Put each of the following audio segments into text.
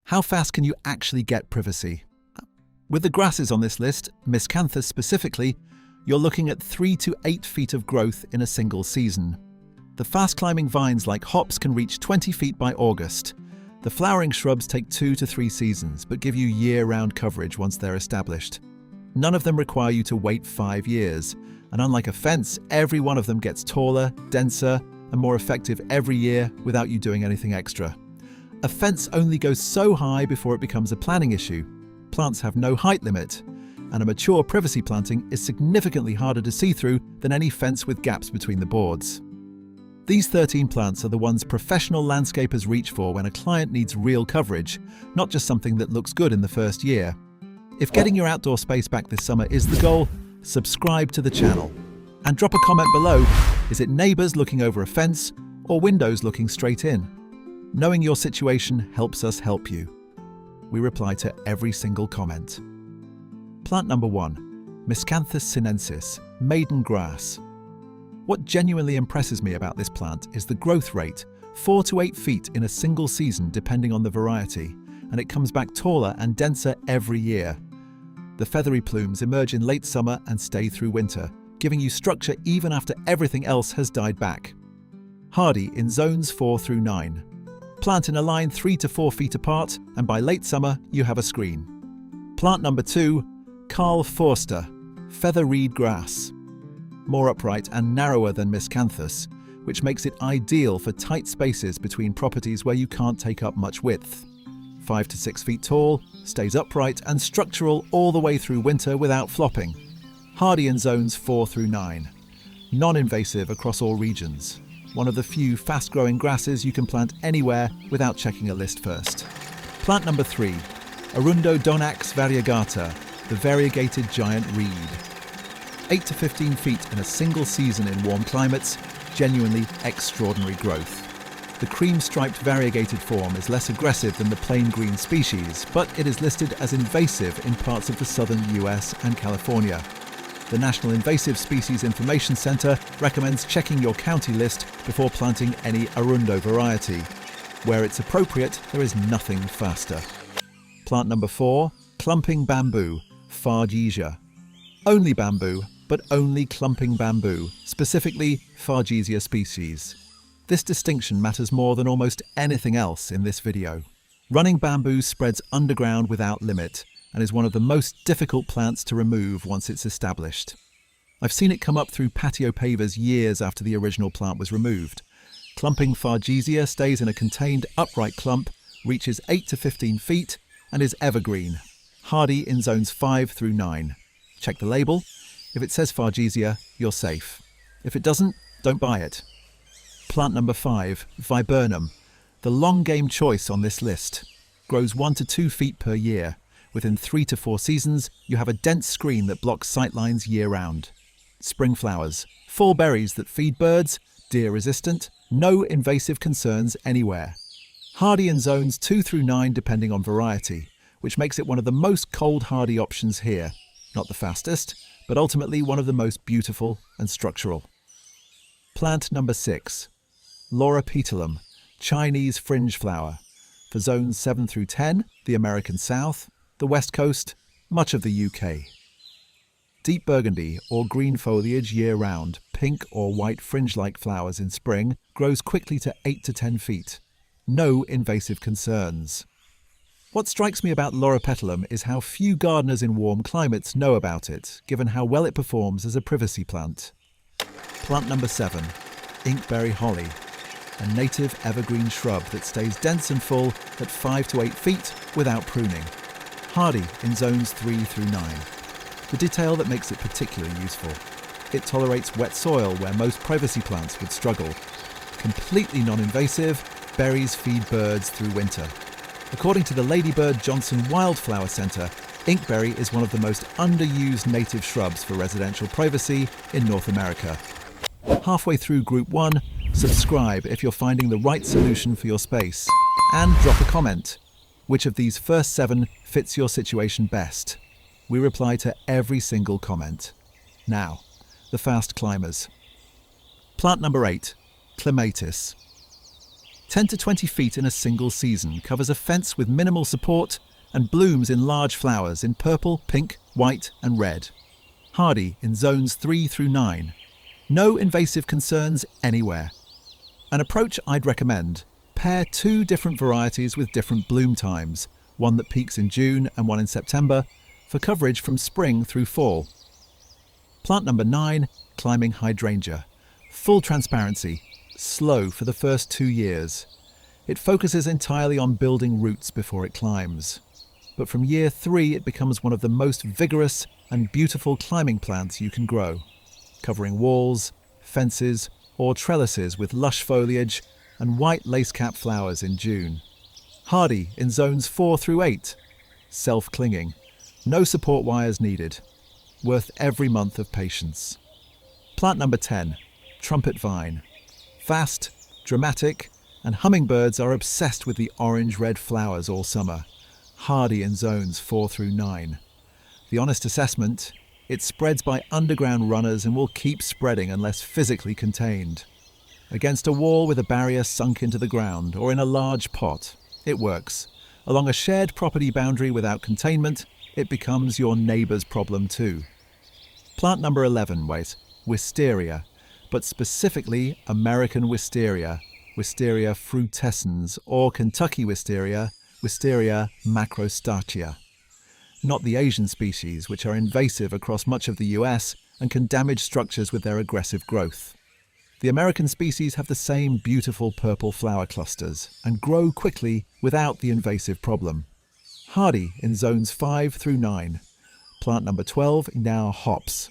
How fast can you actually get privacy? With the grasses on this list, Miscanthus specifically, you're looking at 3 to 8 feet of growth in a single season. The fast-climbing vines like hops can reach 20 feet by August. The flowering shrubs take 2 to 3 seasons, but give you year-round coverage once they're established. None of them require you to wait 5 years, and unlike a fence, every one of them gets taller, denser, and more effective every year without you doing anything extra. A fence only goes so high before it becomes a planning issue. Plants have no height limit, and a mature privacy planting is significantly harder to see through than any fence with gaps between the boards. These 13 plants are the ones professional landscapers reach for when a client needs real coverage, not just something that looks good in the first year. If getting your outdoor space back this summer is the goal, subscribe to the channel. And drop a comment below, is it neighbours looking over a fence or windows looking straight in? Knowing your situation helps us help you. We reply to every single comment. Plant number 1, Miscanthus sinensis, maiden grass. What genuinely impresses me about this plant is the growth rate, 4 to 8 feet in a single season depending on the variety, and it comes back taller and denser every year. The feathery plumes emerge in late summer and stay through winter, giving you structure even after everything else has died back. Hardy in zones 4 through 9. Plant in a line 3 to 4 feet apart, and by late summer you have a screen. Plant number 2, Karl Foerster, feather reed grass. More upright and narrower than Miscanthus, which makes it ideal for tight spaces between properties where you can't take up much width. 5 to 6 feet tall, stays upright and structural all the way through winter without flopping. Hardy in zones 4 through 9. Non-invasive across all regions. One of the few fast-growing grasses you can plant anywhere without checking a list first. Plant number 3, Arundo Donax variegata, the variegated giant reed. 8 to 15 feet in a single season in warm climates, genuinely extraordinary growth. The cream-striped variegated form is less aggressive than the plain green species, but it is listed as invasive in parts of the southern US and California. The National Invasive Species Information Center recommends checking your county list before planting any Arundo variety. Where it's appropriate, there is nothing faster. Plant number 4, clumping bamboo, Fargesia. Only bamboo, but only clumping bamboo, specifically Fargesia species. This distinction matters more than almost anything else in this video. Running bamboo spreads underground without limit, and is one of the most difficult plants to remove once it's established. I've seen it come up through patio pavers years after the original plant was removed. Clumping Fargesia stays in a contained upright clump, reaches 8 to 15 feet, and is evergreen. Hardy in zones 5 through 9. Check the label. If it says Fargesia, you're safe. If it doesn't, don't buy it. Plant number 5, Viburnum. The long game choice on this list. Grows 1 to 2 feet per year. Within 3 to 4 seasons, you have a dense screen that blocks sightlines year-round. Spring flowers, full berries that feed birds, deer-resistant, no invasive concerns anywhere. Hardy in zones 2 through 9 depending on variety, which makes it one of the most cold-hardy options here. Not the fastest, but ultimately one of the most beautiful and structural. Plant number 6, Loropetalum, Chinese fringe flower. For zones 7 through 10, the American South, the West Coast, much of the UK. Deep burgundy or green foliage year-round, pink or white fringe-like flowers in spring, grows quickly to 8 to 10 feet. No invasive concerns. What strikes me about Loropetalum is how few gardeners in warm climates know about it, given how well it performs as a privacy plant. Plant number 7, Inkberry Holly, a native evergreen shrub that stays dense and full at 5 to 8 feet without pruning. Hardy in zones 3 through 9. The detail that makes it particularly useful. It tolerates wet soil where most privacy plants would struggle. Completely non-invasive, berries feed birds through winter. According to the Ladybird Johnson Wildflower Center, Inkberry is one of the most underused native shrubs for residential privacy in North America. Halfway through Group 1, subscribe if you're finding the right solution for your space. And drop a comment. Which of these first 7 fits your situation best? We reply to every single comment. Now, the fast climbers. Plant number 8, Clematis. 10 to 20 feet in a single season, covers a fence with minimal support, and blooms in large flowers in purple, pink, white, and red. Hardy in zones 3 through 9. No invasive concerns anywhere. An approach I'd recommend: pair 2 different varieties with different bloom times, one that peaks in June and one in September, for coverage from spring through fall. Plant number 9, Climbing Hydrangea. Full transparency, slow for the first 2 years. It focuses entirely on building roots before it climbs. But from year 3 it becomes one of the most vigorous and beautiful climbing plants you can grow, covering walls, fences, or trellises with lush foliage and white lace-cap flowers in June. Hardy in zones 4 through 8. Self-clinging. No support wires needed. Worth every month of patience. Plant number 10, Trumpet Vine. Fast, dramatic, and hummingbirds are obsessed with the orange-red flowers all summer. Hardy in zones 4 through 9. The honest assessment: it spreads by underground runners and will keep spreading unless physically contained. Against a wall with a barrier sunk into the ground, or in a large pot, it works. Along a shared property boundary without containment, it becomes your neighbour's problem too. Plant number 11, Wisteria, but specifically American Wisteria, Wisteria frutescens, or Kentucky Wisteria, Wisteria macrostachya. Not the Asian species, which are invasive across much of the US and can damage structures with their aggressive growth. The American species have the same beautiful purple flower clusters and grow quickly without the invasive problem. Hardy in zones 5 through 9. Plant number 12, now hops.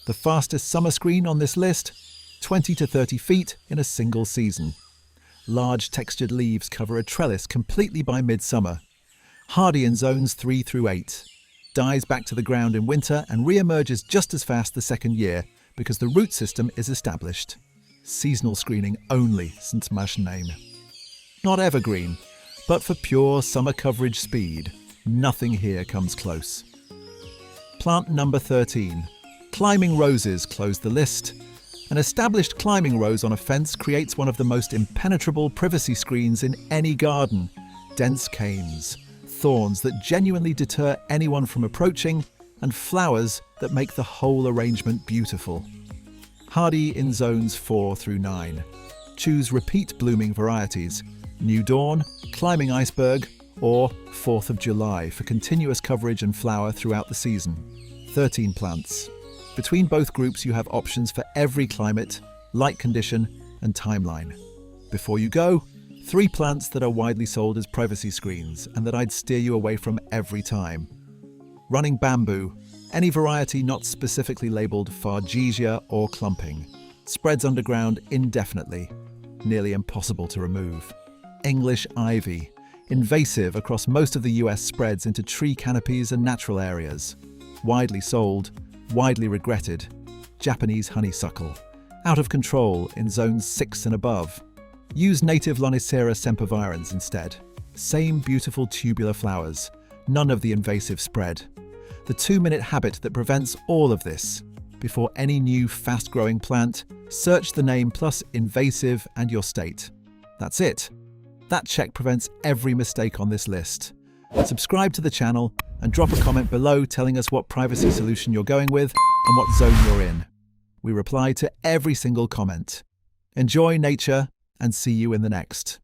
The fastest summer screen on this list, 20 to 30 feet in a single season. Large textured leaves cover a trellis completely by midsummer. Hardy in zones 3 through 8. Dies back to the ground in winter and re-emerges just as fast the second year because the root system is established. Seasonal screening only since name. Not evergreen, but for pure summer coverage speed, nothing here comes close. Plant number 13. Climbing roses close the list. An established climbing rose on a fence creates one of the most impenetrable privacy screens in any garden. Dense canes, thorns that genuinely deter anyone from approaching, and flowers that make the whole arrangement beautiful. Hardy in zones 4 through 9. Choose repeat blooming varieties: New Dawn, Climbing Iceberg, or 4th of July for continuous coverage and flower throughout the season. 13 plants. Between both groups you have options for every climate, light condition, and timeline. Before you go, 3 plants that are widely sold as privacy screens and that I'd steer you away from every time. Running bamboo, any variety not specifically labelled Fargesia or Clumping. Spreads underground indefinitely, nearly impossible to remove. English ivy, invasive across most of the US, spreads into tree canopies and natural areas. Widely sold, widely regretted. Japanese honeysuckle, out of control in zones 6 and above. Use native Lonicera sempervirens instead. Same beautiful tubular flowers, none of the invasive spread. The 2-minute habit that prevents all of this. Before any new fast-growing plant, search the name plus invasive and your state. That's it. That check prevents every mistake on this list. Subscribe to the channel and drop a comment below telling us what privacy solution you're going with and what zone you're in. We reply to every single comment. Enjoy nature and see you in the next.